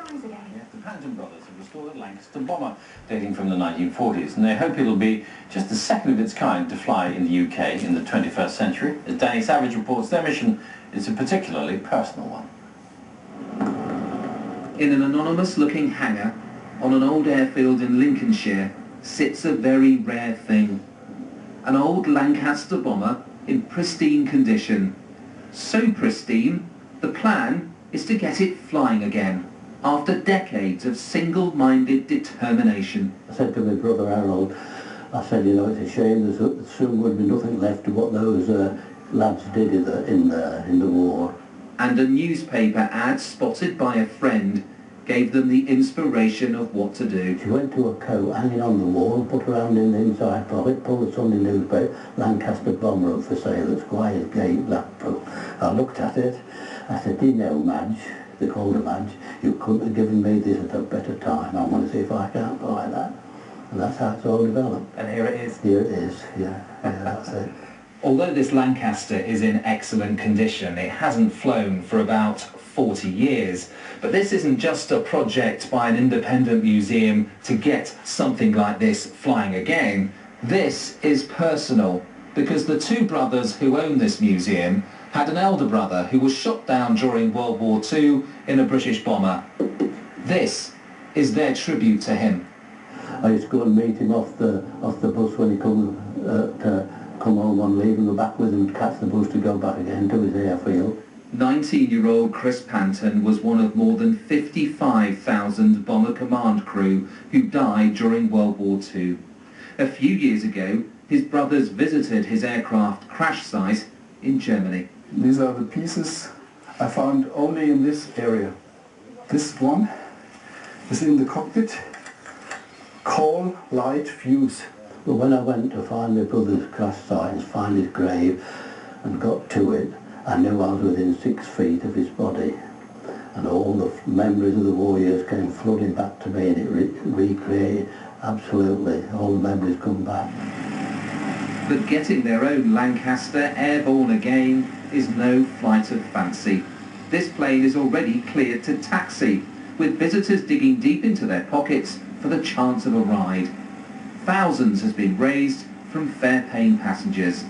flies again. Yeah, the Paddington brothers have restored a Lancaster bomber dating from the 1940s, and they hope it'll be just the second of its kind to fly in the UK in the 21st century. As Danny Savage reports, their mission is a particularly personal one. In an anonymous-looking hangar on an old airfield in Lincolnshire sits a very rare thing. An old Lancaster bomber in pristine condition. So pristine, the plan is to get it flying again after decades of single-minded determination. I said to my brother Harold, I said, you know, it's a shame there's soon would be nothing left of what those lads did in the war. And a newspaper ad spotted by a friend gave them the inspiration of what to do. She went to a coat hanging on the wall, put her hand in the inside pocket, pulled the Sunday newspaper, Lancaster bomber up for sale at Squire's Gate, Blackpool. I looked at it, I said, you know, Madge, they called her Madge, you couldn't have given me this at a better time. I want to see if I can't buy that. And that's how it's all developed. And here it is. Here it is, yeah that's it. Although this Lancaster is in excellent condition, it hasn't flown for about 40 years. But this isn't just a project by an independent museum to get something like this flying again. This is personal, because the two brothers who own this museum had an elder brother who was shot down during World War II in a British bomber. This is their tribute to him. I used to go and meet him off the bus when he come home on leave and go back with him to catch the bus to go back again to his airfield. 19-year-old Chris Panton was one of more than 55,000 bomber command crew who died during World War II. A few years ago, his brothers visited his aircraft crash site in Germany. These are the pieces I found only in this area. This one is in the cockpit. Call, light, fuse. But when I went to find my brother's crash site and find his grave and got to it, I knew I was within 6 feet of his body. And all the memories of the war years came flooding back to me, and it recreated absolutely. All the memories come back. But getting their own Lancaster airborne again is no flight of fancy. This plane is already cleared to taxi, with visitors digging deep into their pockets for the chance of a ride. Thousands has been raised from fare-paying passengers,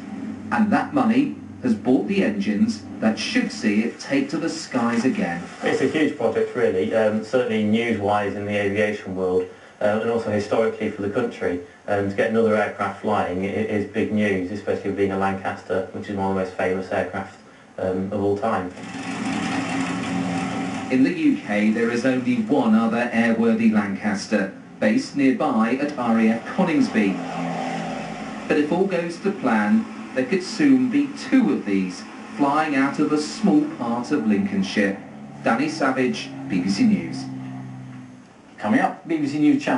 and that money has bought the engines that should see it take to the skies again. It's a huge project really, certainly news-wise in the aviation world, and also historically for the country. To get another aircraft flying is big news, especially being a Lancaster, which is one of the most famous aircraft of all time. In the UK there is only one other airworthy Lancaster, based nearby at RAF Coningsby. But if all goes to plan, there could soon be two of these flying out of a small part of Lincolnshire. Danny Savage, BBC News. Coming up, BBC News Channel.